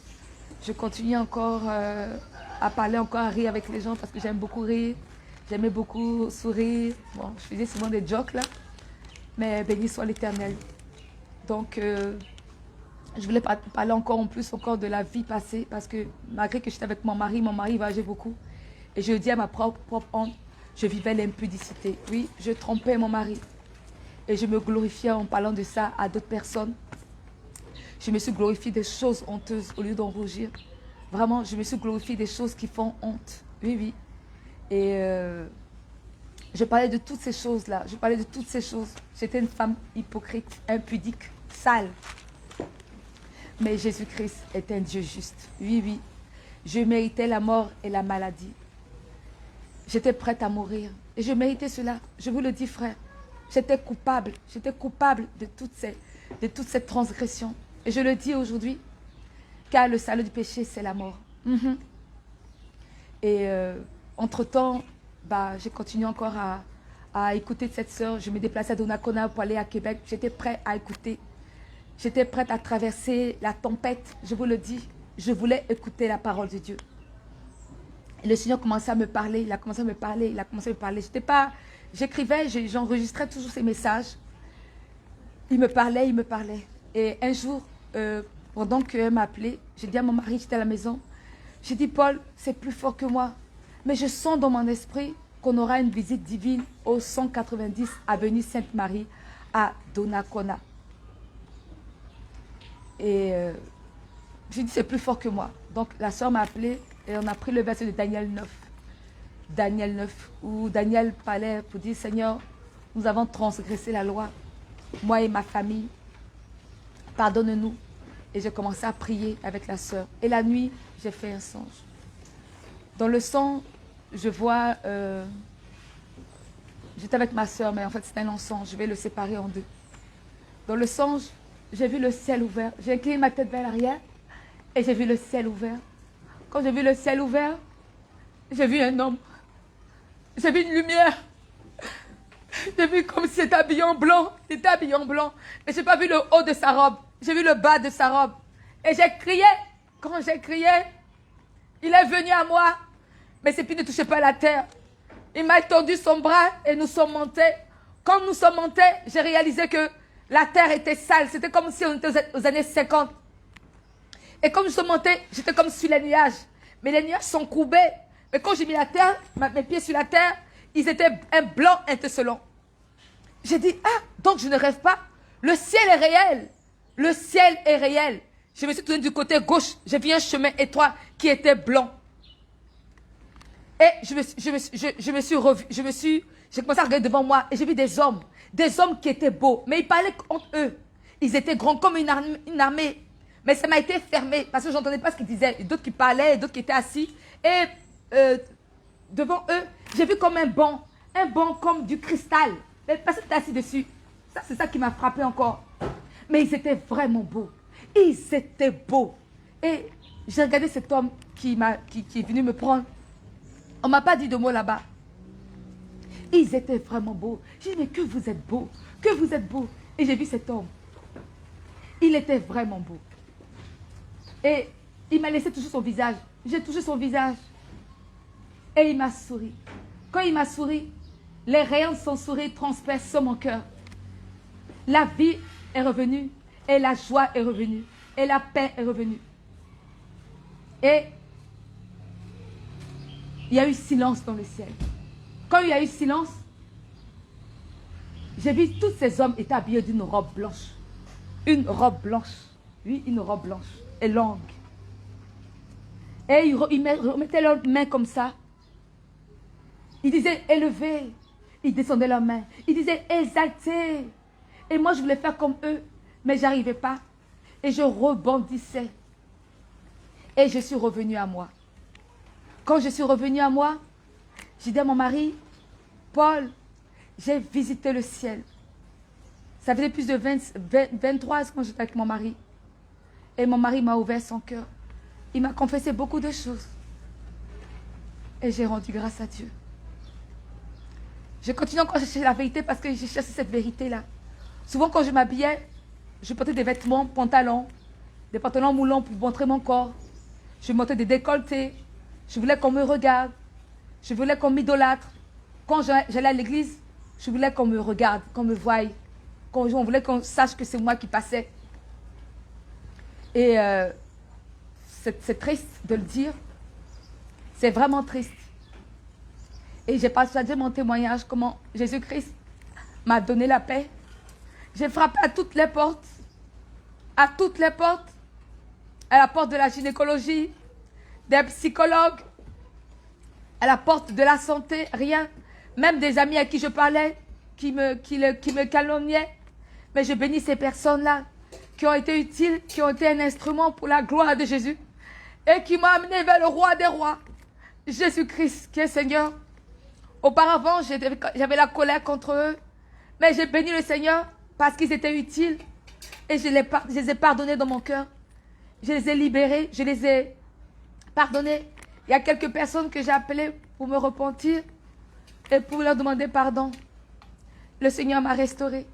Je continuais encore à parler, encore à rire avec les gens, parce que j'aime beaucoup rire. J'aimais beaucoup sourire. Bon, je faisais souvent des jokes, là. Mais béni soit l'Éternel. Donc, je voulais parler encore en plus de la vie passée, parce que malgré que j'étais avec mon mari voyageait beaucoup. Et je dis à ma propre honte, je vivais l'impudicité. Oui, je trompais mon mari. Et je me glorifiais en parlant de ça à d'autres personnes. Je me suis glorifiée des choses honteuses au lieu d'en rougir. Vraiment, je me suis glorifiée des choses qui font honte. Oui, oui. Et je parlais de toutes ces choses-là. Je parlais de toutes ces choses. J'étais une femme hypocrite, impudique, sale. Mais Jésus-Christ est un Dieu juste. Oui, oui. Je méritais la mort et la maladie. J'étais prête à mourir. Et je méritais cela. Je vous le dis, frère. J'étais coupable. J'étais coupable de toute cette transgression. Et je le dis aujourd'hui, car le salaud du péché, c'est la mort. Et entre-temps, bah, j'ai continué encore à écouter cette sœur. Je me déplaçais à Donnacona pour aller à Québec. J'étais prête à écouter. J'étais prête à traverser la tempête. Je vous le dis, je voulais écouter la parole de Dieu. Et le Seigneur commençait à me parler. Il a commencé à me parler. J'écrivais, j'enregistrais toujours ces messages. Il me parlait. Et un jour, pendant qu'elle m'appelait, j'ai dit à mon mari, j'étais à la maison, j'ai dit, Paul, c'est plus fort que moi. Mais je sens dans mon esprit qu'on aura une visite divine au 190 avenue Sainte-Marie à Donnacona. Et j'ai dit, c'est plus fort que moi. Donc la soeur m'a appelé et on a pris le verset de Daniel 9. Daniel 9, où Daniel parlait pour dire, Seigneur, nous avons transgressé la loi, moi et ma famille, pardonne-nous. Et j'ai commencé à prier avec la sœur. Et la nuit, j'ai fait un songe. Dans le songe, je vois, j'étais avec ma sœur, mais en fait c'était un songe, je vais le séparer en deux. Dans le songe, j'ai vu le ciel ouvert. J'ai incliné ma tête vers l'arrière et j'ai vu le ciel ouvert. Quand j'ai vu le ciel ouvert, j'ai vu un homme. J'ai vu une lumière. J'ai vu comme s'il était habillé en blanc. Il était habillé en blanc. Et je n'ai pas vu le haut de sa robe. J'ai vu le bas de sa robe. Et j'ai crié. Quand j'ai crié, il est venu à moi. Mais ses pieds ne touchaient pas la terre. Il m'a étendu son bras et nous sommes montés. Quand nous sommes montés, j'ai réalisé que la terre était sale. C'était comme si on était aux années 50. Et comme nous sommes montés, j'étais comme sur les nuages. Mais les nuages sont courbés. Mais quand j'ai mis la terre, mes pieds sur la terre, ils étaient un blanc étincelant. J'ai dit, ah, donc je ne rêve pas. Le ciel est réel. Le ciel est réel. Je me suis tournée du côté gauche. J'ai vu un chemin étroit qui était blanc. Et j'ai commencé à regarder devant moi et j'ai vu des hommes qui étaient beaux. Mais ils parlaient entre eux. Ils étaient grands comme une armée. Mais ça m'a été fermé parce que je n'entendais pas ce qu'ils disaient. D'autres qui parlaient, d'autres qui étaient assis. Et devant eux, j'ai vu comme un banc comme du cristal. Mais personne n'était assis dessus. Ça, c'est ça qui m'a frappé encore. Mais ils étaient vraiment beaux. Ils étaient beaux. Et j'ai regardé cet homme qui est venu me prendre. On ne m'a pas dit de mots là-bas. Ils étaient vraiment beaux. J'ai dit, mais que vous êtes beaux. Que vous êtes beaux. Et j'ai vu cet homme. Il était vraiment beau. Et il m'a laissé toucher son visage. J'ai touché son visage. Et il m'a souri. Quand il m'a souri, les rayons de son sourire transpercent sur mon cœur. La vie est revenue. Et la joie est revenue. Et la paix est revenue. Et il y a eu silence dans le ciel. Quand il y a eu silence, j'ai vu tous ces hommes étaient habillés d'une robe blanche. Une robe blanche. Oui, une robe blanche. Et longue. Et ils remettaient leurs mains comme ça. Ils disaient élevez. Ils descendaient leurs mains. Ils disaient exaltez. Et moi, je voulais faire comme eux. Mais je n'arrivais pas. Et je rebondissais. Et je suis revenue à moi. Quand je suis revenue à moi, j'ai dit à mon mari, Paul, j'ai visité le ciel. Ça faisait plus de 23 ans quand j'étais avec mon mari. Et mon mari m'a ouvert son cœur. Il m'a confessé beaucoup de choses. Et j'ai rendu grâce à Dieu. Je continue encore à chercher la vérité parce que j'ai cherché cette vérité-là. Souvent quand je m'habillais, je portais des vêtements, des pantalons moulants pour montrer mon corps. Je montais des décolletés. Je voulais qu'on me regarde. Je voulais qu'on m'idolâtre. Quand j'allais à l'église, je voulais qu'on me regarde, qu'on me voie. On voulait qu'on sache que c'est moi qui passais. Et c'est triste de le dire. C'est vraiment triste. Et j'ai partagé mon témoignage, comment Jésus-Christ m'a donné la paix. J'ai frappé à toutes les portes. À toutes les portes. À la porte de la gynécologie, des psychologues, à la porte de la santé, rien. Même des amis à qui je parlais, qui me calomniaient. Mais je bénis ces personnes-là qui ont été utiles, qui ont été un instrument pour la gloire de Jésus et qui m'ont amené vers le roi des rois, Jésus-Christ, qui est Seigneur. Auparavant, j'avais la colère contre eux, mais j'ai béni le Seigneur parce qu'ils étaient utiles et je les ai pardonnés dans mon cœur. Je les ai libérés, je les ai pardonnés. Il y a quelques personnes que j'ai appelées pour me repentir et pour leur demander pardon. Le Seigneur m'a restauré.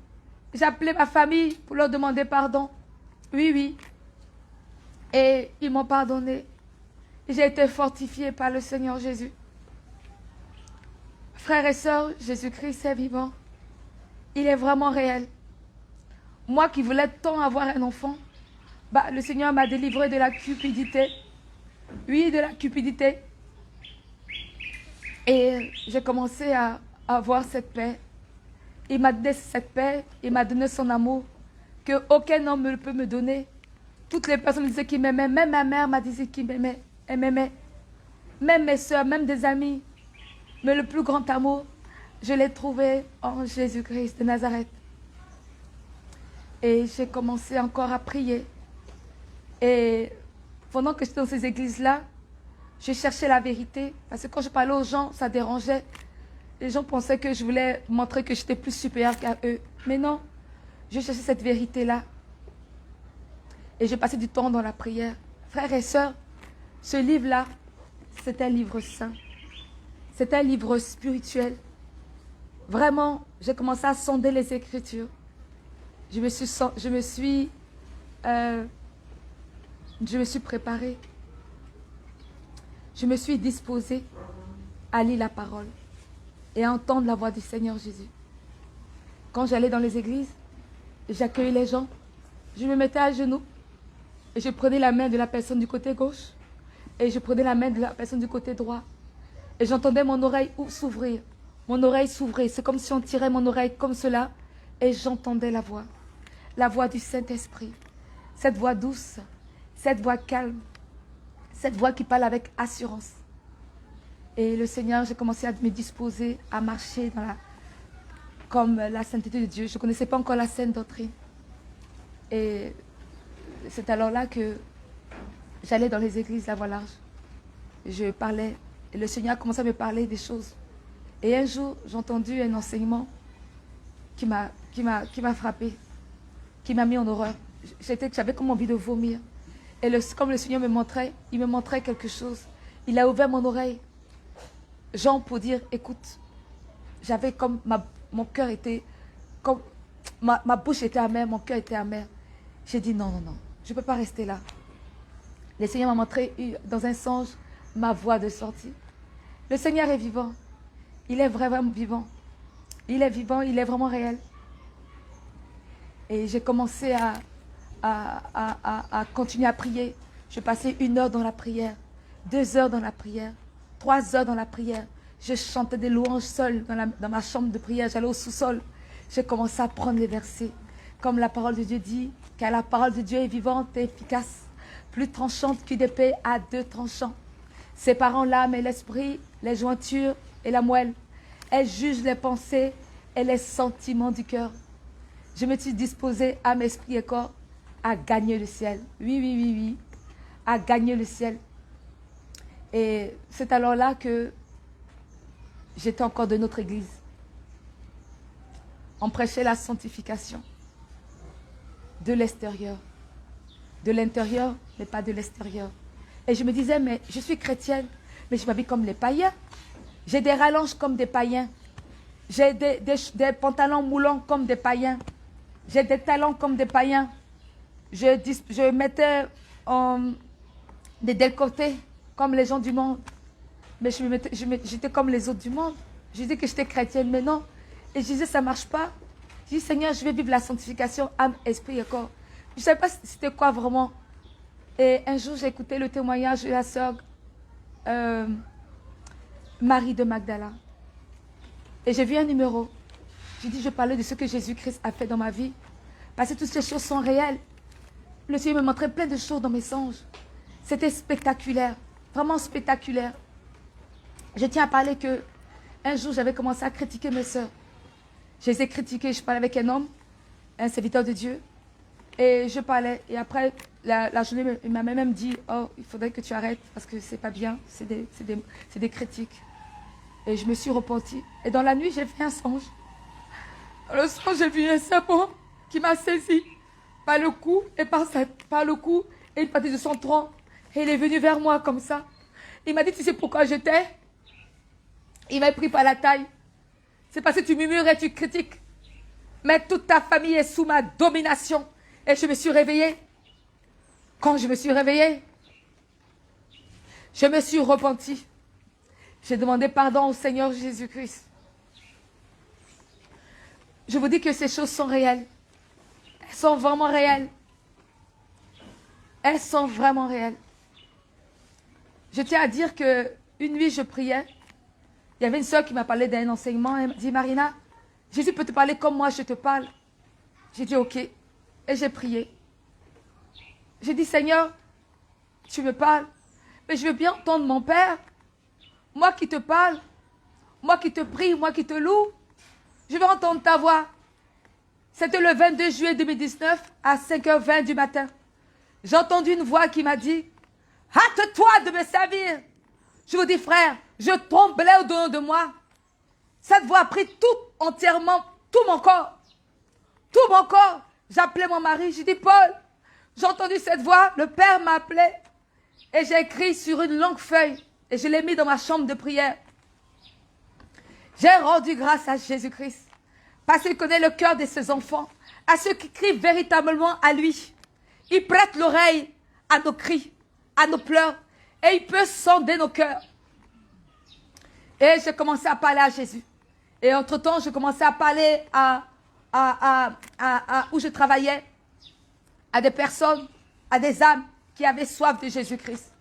J'ai appelé ma famille pour leur demander pardon. Oui, oui. Et ils m'ont pardonné. J'ai été fortifiée par le Seigneur Jésus. Frères et sœurs, Jésus-Christ est vivant. Il est vraiment réel. Moi qui voulais tant avoir un enfant, le Seigneur m'a délivré de la cupidité. Oui, de la cupidité. Et j'ai commencé à avoir cette paix. Il m'a donné cette paix, il m'a donné son amour, que aucun homme ne peut me donner. Toutes les personnes disaient qu'ils m'aimaient, même ma mère m'a dit qu'ils m'aimaient, elle m'aimait. Même mes soeurs, même des amis. Mais le plus grand amour, je l'ai trouvé en Jésus-Christ de Nazareth. Et j'ai commencé encore à prier. Et pendant que j'étais dans ces églises-là, je cherchais la vérité. Parce que quand je parlais aux gens, ça dérangeait. Les gens pensaient que je voulais montrer que j'étais plus supérieure qu'à eux. Mais non, je cherchais cette vérité-là. Et j'ai passé du temps dans la prière. Frères et sœurs, ce livre-là, c'est un livre saint. C'est un livre spirituel. Vraiment, j'ai commencé à sonder les Écritures. Je me suis préparée. Je me suis disposée à lire la parole et à entendre la voix du Seigneur Jésus. Quand j'allais dans les églises, j'accueillais les gens, je me mettais à genoux et je prenais la main de la personne du côté gauche et je prenais la main de la personne du côté droit et j'entendais mon oreille s'ouvrir. Mon oreille s'ouvrait, c'est comme si on tirait mon oreille comme cela et j'entendais la voix du Saint-Esprit, cette voix douce, cette voix calme, cette voix qui parle avec assurance. Et le Seigneur, j'ai commencé à me disposer à marcher comme la sainteté de Dieu. Je ne connaissais pas encore la sainte doctrine. Et c'est alors là que j'allais dans les églises La Voie Large. Je parlais, et le Seigneur a commencé à me parler des choses. Et un jour, j'ai entendu un enseignement qui m'a frappé, qui m'a mis en horreur. J'avais comme envie de vomir. Et comme le Seigneur il me montrait quelque chose. Il a ouvert mon oreille. Jean, pour dire, écoute, j'avais comme, mon cœur était, comme, ma bouche était amère, mon cœur était amer. J'ai dit non, je ne peux pas rester là. Le Seigneur m'a montré dans un songe ma voie de sortie. Le Seigneur est vivant. Il est vraiment vivant. Il est vivant, il est vraiment réel. Et j'ai commencé à continuer à prier. Je passais 1 heure dans la prière, 2 heures dans la prière, 3 heures dans la prière. Je chantais des louanges seule dans ma chambre de prière. J'allais au sous-sol. J'ai commencé à prendre les versets. Comme la parole de Dieu dit, car la parole de Dieu est vivante et efficace, plus tranchante qu'une épée à 2 tranchants, séparant l'âme et l'esprit, les jointures et la moelle. Elle juge les pensées et les sentiments du cœur. Je me suis disposée, âme, esprit et corps, à gagner le ciel. Oui, à gagner le ciel. Et c'est alors là que j'étais encore de notre église. On prêchait la sanctification de l'extérieur. De l'intérieur, mais pas de l'extérieur. Et je me disais, mais je suis chrétienne, mais je m'habille comme les païens. J'ai des rallonges comme des païens. J'ai des pantalons moulants comme des païens. J'ai des talons comme des païens. Je mettais des décolletés comme les gens du monde. Mais j'étais comme les autres du monde. Je disais que j'étais chrétienne, mais non. Et je disais, ça ne marche pas. Je dis, Seigneur, je vais vivre la sanctification, âme, esprit et corps. Je ne savais pas c'était quoi vraiment. Et un jour, j'ai écouté le témoignage de la sœur Marie de Magdala. Et j'ai vu un numéro. J'ai dit, je parlais de ce que Jésus-Christ a fait dans ma vie. Parce que toutes ces choses sont réelles. Le Seigneur me montrait plein de choses dans mes songes. C'était spectaculaire. Vraiment spectaculaire. Je tiens à parler que un jour, j'avais commencé à critiquer mes sœurs. Je les ai critiquées. Je parlais avec un homme, un serviteur de Dieu. Et je parlais. Et après, la journée, il m'a même dit, oh, il faudrait que tu arrêtes parce que c'est pas bien. C'est des critiques. Et je me suis repentie. Et dans la nuit, j'ai fait un songe. Dans le songe, j'ai vu un serpent qui m'a saisi par le cou et par le cou et une partie de son tronc. Et il est venu vers moi comme ça. Il m'a dit, tu sais pourquoi j'étais? Il m'a pris par la taille. C'est parce que tu murmures et tu critiques. Mais toute ta famille est sous ma domination. Et je me suis réveillée. Quand je me suis réveillée, je me suis repentie. J'ai demandé pardon au Seigneur Jésus-Christ. Je vous dis que ces choses sont réelles. Elles sont vraiment réelles. Elles sont vraiment réelles. Je tiens à dire qu'une nuit, je priais. Il y avait une sœur qui m'a parlé d'un enseignement. Elle m'a dit, Marina, Jésus peut te parler comme moi, je te parle. J'ai dit, ok. Et j'ai prié. J'ai dit, Seigneur, tu me parles. Mais je veux bien entendre mon Père. Moi qui te parle. Moi qui te prie, moi qui te loue. Je veux entendre ta voix. C'était le 22 juillet 2019 à 5h20 du matin. J'ai entendu une voix qui m'a dit, hâte-toi de me servir. Je vous dis, frère, je tremblais au-dedans de moi. Cette voix a pris entièrement, tout mon corps. Tout mon corps. J'appelais mon mari, j'ai dit, Paul, j'ai entendu cette voix, le Père m'a appelé. Et j'ai écrit sur une longue feuille. Et je l'ai mis dans ma chambre de prière. J'ai rendu grâce à Jésus-Christ. Parce qu'il connaît le cœur de ses enfants. À ceux qui crient véritablement à lui. Il prête l'oreille à nos cris, à nos pleurs. Et il peut sonder nos cœurs. Et j'ai commencé à parler à Jésus. Et entre-temps, je commençais à parler où je travaillais. À des personnes, à des âmes qui avaient soif de Jésus-Christ.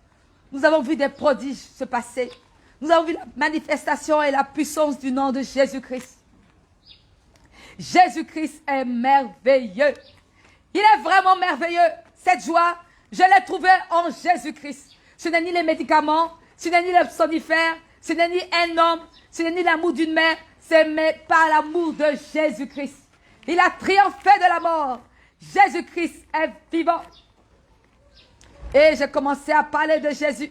Nous avons vu des prodiges se passer. Nous avons vu la manifestation et la puissance du nom de Jésus-Christ. Jésus-Christ est merveilleux. Il est vraiment merveilleux. Cette joie, je l'ai trouvée en Jésus-Christ. Ce n'est ni les médicaments, ce n'est ni les somnifères, ce n'est ni un homme, ce n'est ni l'amour d'une mère, c'est par l'amour de Jésus-Christ. Il a triomphé de la mort. Jésus-Christ est vivant. Et j'ai commencé à parler de Jésus.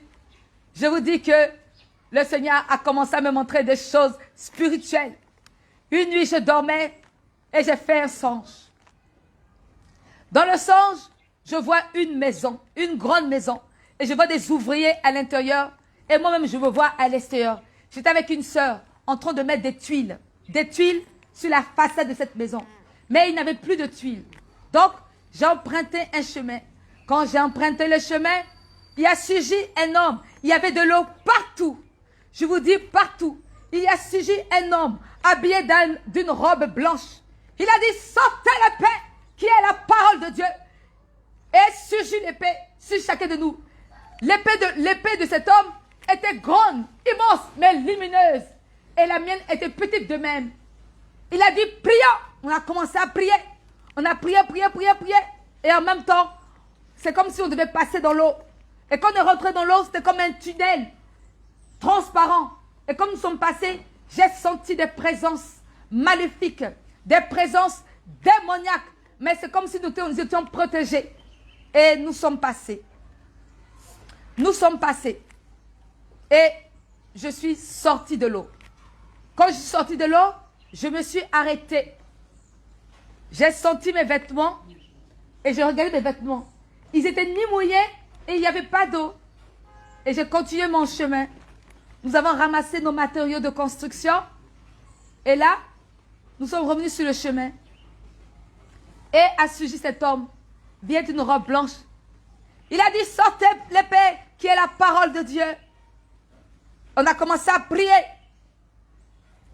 Je vous dis que le Seigneur a commencé à me montrer des choses spirituelles. Une nuit, je dormais et j'ai fait un songe. Dans le songe, je vois une maison, une grande maison. Et je vois des ouvriers à l'intérieur. Et moi-même, je me vois à l'extérieur. J'étais avec une sœur en train de mettre des tuiles sur la façade de cette maison. Mais il n'y avait plus de tuiles. Donc, j'ai emprunté un chemin. Quand j'ai emprunté le chemin, il y a surgi un homme. Il y avait de l'eau partout. Je vous dis partout. Il y a surgi un homme habillé d'une robe blanche. Il a dit, sortez l'épée qui est la parole de Dieu. Et surgit l'épée sur chacun de nous. L'épée de cet homme était grande, immense, mais lumineuse. Et la mienne était petite de même. Il a dit, prions. On a commencé à prier. On a prié. Et en même temps, c'est comme si on devait passer dans l'eau. Et quand on est rentré dans l'eau, c'était comme un tunnel transparent. Et comme nous sommes passés, j'ai senti des présences maléfiques, des présences démoniaques. Mais c'est comme si nous étions protégés. Et nous sommes passés. Et je suis sortie de l'eau. Quand je suis sortie de l'eau, je me suis arrêtée. J'ai senti mes vêtements et j'ai regardé mes vêtements. Ils étaient ni mouillés et il n'y avait pas d'eau. Et j'ai continué mon chemin. Nous avons ramassé nos matériaux de construction. Et là, nous sommes revenus sur le chemin. Et a surgi cet homme, vient d'une robe blanche. Il a dit, sortez l'épée qui est la parole de Dieu. On a commencé à prier.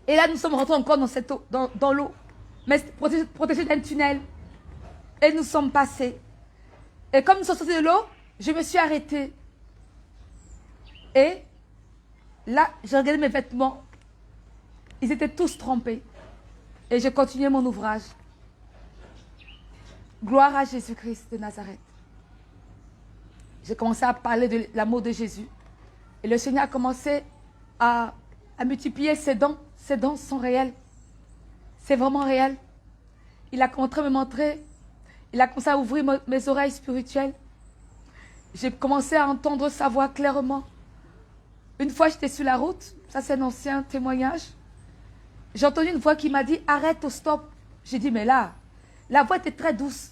Et là, nous sommes rentrés encore dans l'eau. Mais protégés d'un tunnel. Et nous sommes passés. Et comme nous sommes sortis de l'eau, je me suis arrêtée. Et là, j'ai regardé mes vêtements. Ils étaient tous trempés. Et j'ai continué mon ouvrage. Gloire à Jésus-Christ de Nazareth. J'ai commencé à parler de l'amour de Jésus. Et le Seigneur a commencé à multiplier ses dons. Ses dons sont réels. C'est vraiment réel. Il a commencé à me montrer. Il a commencé à ouvrir mes oreilles spirituelles. J'ai commencé à entendre sa voix clairement. Une fois, j'étais sur la route. Ça, c'est un ancien témoignage. J'ai entendu une voix qui m'a dit, arrête au stop. J'ai dit, mais là, la voix était très douce.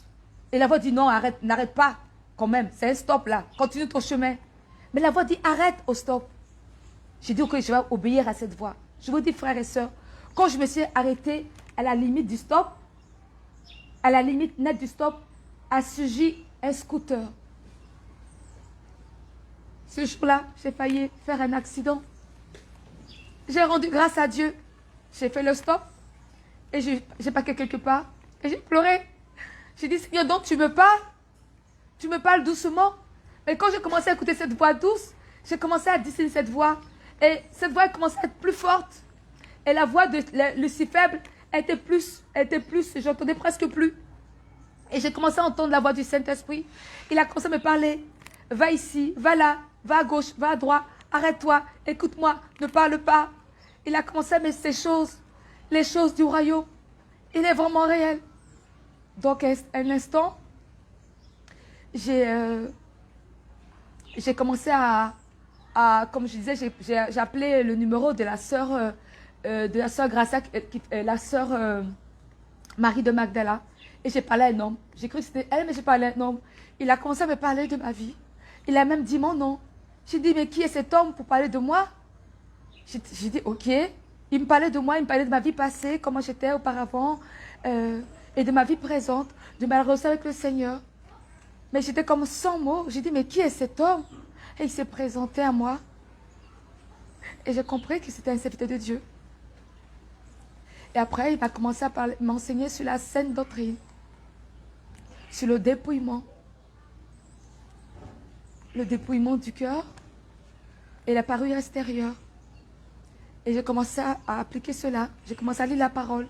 Et la voix dit, non, arrête, n'arrête pas. Quand même, c'est un stop là. Continue ton chemin. Mais la voix dit, arrête au stop. J'ai dit, ok, je vais obéir à cette voix. Je vous dis, frères et sœurs, quand je me suis arrêtée à la limite du stop, à la limite nette du stop, a surgi un scooter. Ce jour-là, j'ai failli faire un accident. J'ai rendu grâce à Dieu. J'ai fait le stop et j'ai parqué quelque part et j'ai pleuré. J'ai dit, Seigneur, donc tu me parles doucement. Mais quand j'ai commencé à écouter cette voix douce, j'ai commencé à discerner cette voix. Et cette voix a commencé à être plus forte. Et la voix de Lucifer était plus, j'entendais presque plus. Et j'ai commencé à entendre la voix du Saint-Esprit. Il a commencé à me parler. Va ici, va là, va à gauche, va à droite, arrête-toi, écoute-moi, ne parle pas. Il a commencé à mettre ces choses, les choses du royaume. Il est vraiment réel. Donc, un instant, j'ai commencé à, comme je disais, j'ai appelé le numéro de la sœur Gracia, la sœur Marie de Magdala. Et j'ai parlé à un homme. J'ai cru que c'était elle, mais j'ai parlé à un homme. Il a commencé à me parler de ma vie. Il a même dit mon nom. J'ai dit, mais qui est cet homme pour parler de moi? J'ai dit, ok. Il me parlait de moi, il me parlait de ma vie passée, comment j'étais auparavant, et de ma vie présente, de ma relation avec le Seigneur. Mais j'étais comme sans mots. J'ai dit, mais qui est cet homme? Et il s'est présenté à moi. Et j'ai compris que c'était un serviteur de Dieu. Et après, il va commencer à m'enseigner sur la saine doctrine, sur le dépouillement du cœur et la parure extérieure. Et j'ai commencé à appliquer cela. J'ai commencé à lire la parole.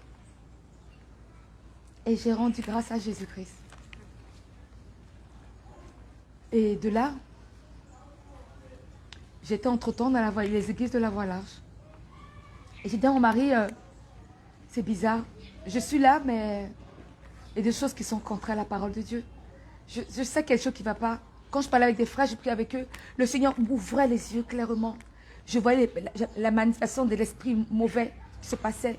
Et j'ai rendu grâce à Jésus-Christ. Et de là, j'étais entre-temps dans les églises de la Voie large. Et j'ai dit à mon mari, c'est bizarre. Je suis là, mais il y a des choses qui sont contraires à la parole de Dieu. Je sais quelque chose qui ne va pas. Quand je parlais avec des frères, je priais avec eux. Le Seigneur m'ouvrait les yeux clairement. Je voyais la manifestation de l'esprit mauvais qui se passait.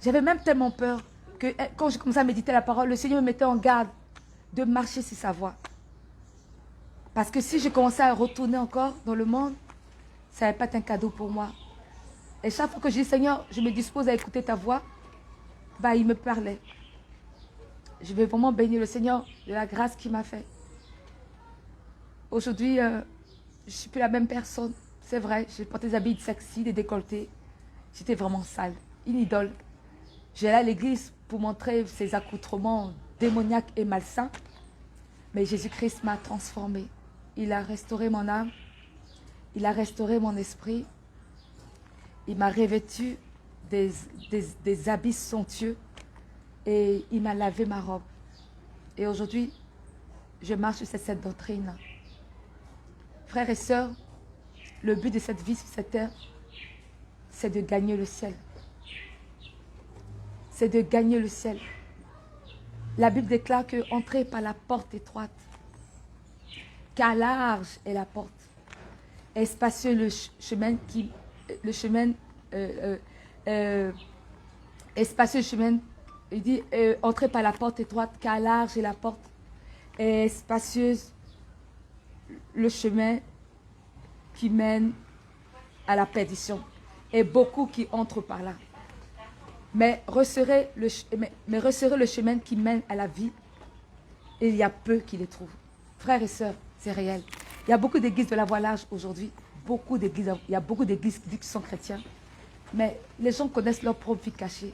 J'avais même tellement peur que quand je commençais à méditer la parole, le Seigneur me mettait en garde de marcher sur sa voie. Parce que si je commençais à retourner encore dans le monde, ça n'allait pas être un cadeau pour moi. Et chaque fois que je dis, Seigneur, je me dispose à écouter ta voix, bah, il me parlait. Je vais vraiment bénir le Seigneur de la grâce qu'il m'a fait. Aujourd'hui, je ne suis plus la même personne. C'est vrai, je portais des habits sexy, des décolletés. J'étais vraiment sale, une idole. J'allais à l'église pour montrer ses accoutrements démoniaques et malsains. Mais Jésus-Christ m'a transformée. Il a restauré mon âme. Il a restauré mon esprit. Il m'a revêtu des habits somptueux. Et il m'a lavé ma robe. Et aujourd'hui, je marche sur cette doctrine. Frères et sœurs, le but de cette vie sur cette terre, c'est de gagner le ciel. C'est de gagner le ciel. La Bible déclare que entrez par la porte étroite, car large est la porte, et spacieux le chemin spacieux le chemin. Il dit entrez par la porte étroite, car large est la porte, et spacieuse le chemin qui mène à la perdition, et beaucoup qui entrent par là. Mais resserrez le chemin qui mène à la vie, et il y a peu qui les trouvent. Frères et sœurs, c'est réel. Il y a beaucoup d'églises de la voie large aujourd'hui. Il y a beaucoup d'églises qui disent qu'ils sont chrétiens. Mais les gens connaissent leur propre vie cachée.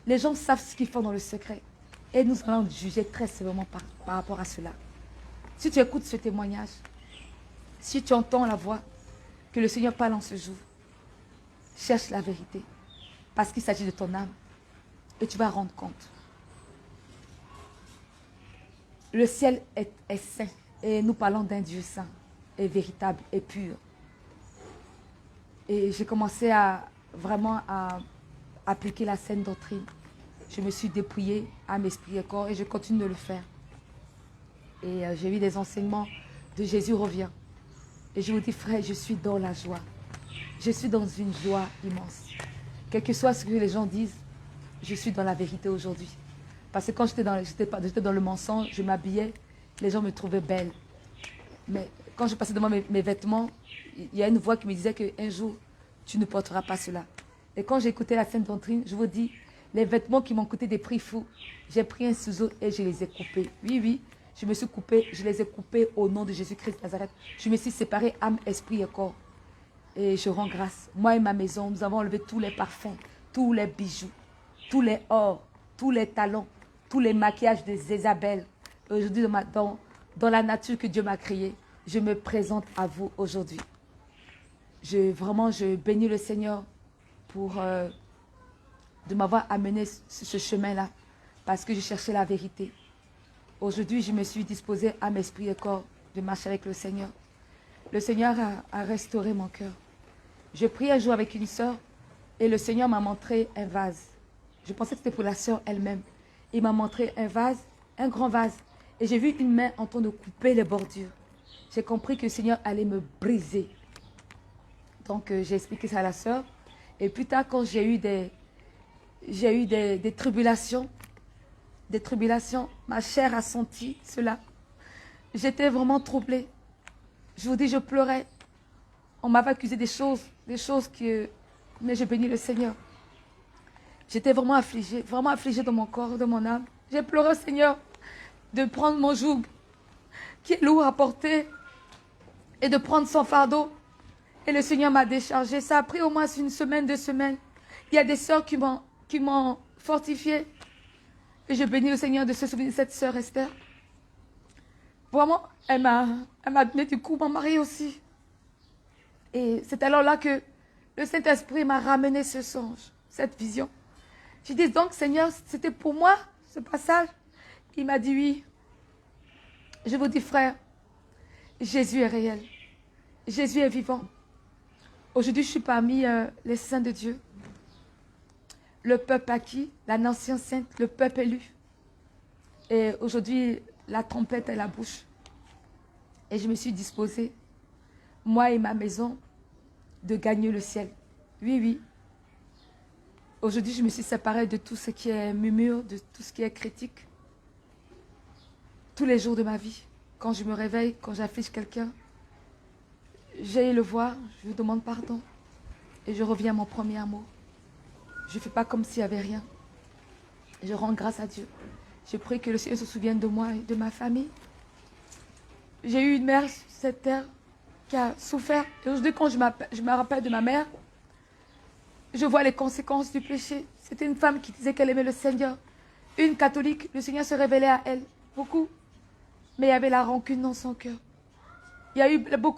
Les gens savent ce qu'ils font dans le secret. Et nous allons juger très sévèrement par rapport à cela. Si tu écoutes ce témoignage, si tu entends la voix que le Seigneur parle en ce jour, cherche la vérité. Parce qu'il s'agit de ton âme. Et tu vas rendre compte. Le ciel est saint. Et nous parlons d'un Dieu saint, et véritable, et pur. Et j'ai commencé vraiment à appliquer la saine doctrine. Je me suis dépouillée âme, esprit et corps, et je continue de le faire. Et j'ai eu des enseignements de Jésus revient. Et je vous dis, frère, je suis dans la joie. Je suis dans une joie immense. Quel que soit ce que les gens disent, je suis dans la vérité aujourd'hui. Parce que quand j'étais dans le mensonge, je m'habillais, les gens me trouvaient belle. Mais quand je passais devant mes vêtements, il y a une voix qui me disait qu'un jour, tu ne porteras pas cela. Et quand j'ai écouté la Sainte Doctrine, je vous dis, les vêtements qui m'ont coûté des prix fous, j'ai pris un ciseau et je les ai coupés. Oui, oui, je me suis coupée, je les ai coupés au nom de Jésus-Christ de Nazareth. Je me suis séparée âme, esprit et corps. Et je rends grâce. Moi et ma maison, nous avons enlevé tous les parfums, tous les bijoux, tous les or, tous les talons, tous les maquillages des Isabelle. Aujourd'hui, dans la nature que Dieu m'a créée, je me présente à vous aujourd'hui. Je bénis le Seigneur de m'avoir amené sur ce chemin-là, parce que je cherchais la vérité. Aujourd'hui, je me suis disposée à m'esprit et corps de marcher avec le Seigneur. Le Seigneur a restauré mon cœur. Je prie un jour avec une sœur et le Seigneur m'a montré un vase. Je pensais que c'était pour la sœur elle-même. Il m'a montré un vase, un grand vase. Et j'ai vu une main en train de couper les bordures. J'ai compris que le Seigneur allait me briser. Donc j'ai expliqué ça à la sœur. Et plus tard, quand j'ai eu des tribulations, ma chair a senti cela. J'étais vraiment troublée. Je vous dis, je pleurais. On m'avait accusé des choses que... Mais je bénis le Seigneur. J'étais vraiment affligée dans mon corps, dans mon âme. J'ai pleuré au Seigneur de prendre mon joug, qui est lourd à porter, et de prendre son fardeau. Et le Seigneur m'a déchargé. Ça a pris au moins une semaine, 2 semaines. Il y a des sœurs qui m'ont fortifiée. Et je bénis le Seigneur de se souvenir de cette sœur Esther. Vraiment, elle m'a donné du coup mon mari aussi. Et c'est alors là que le Saint-Esprit m'a ramené ce songe, cette vision. J'ai dit donc, Seigneur, c'était pour moi, ce passage. Il m'a dit oui. Je vous dis, frère, Jésus est réel. Jésus est vivant. Aujourd'hui, je suis parmi les saints de Dieu. Le peuple acquis, la nation sainte, le peuple élu. Et aujourd'hui, la trompette est la bouche. Et je me suis disposée, moi et ma maison, de gagner le ciel. Oui, oui. Aujourd'hui, je me suis séparée de tout ce qui est murmure, de tout ce qui est critique. Tous les jours de ma vie, quand je me réveille, quand j'affiche quelqu'un, j'aille le voir, je lui demande pardon. Et je reviens à mon premier amour. Je ne fais pas comme s'il n'y avait rien. Je rends grâce à Dieu. Je prie que le Seigneur se souvienne de moi et de ma famille. J'ai eu une mère sur cette terre qui a souffert. Et aujourd'hui, quand je me rappelle de ma mère, je vois les conséquences du péché. C'était une femme qui disait qu'elle aimait le Seigneur. Une catholique, le Seigneur se révélait à elle. Beaucoup. Mais il y avait la rancune dans son cœur. Il y a eu beaucoup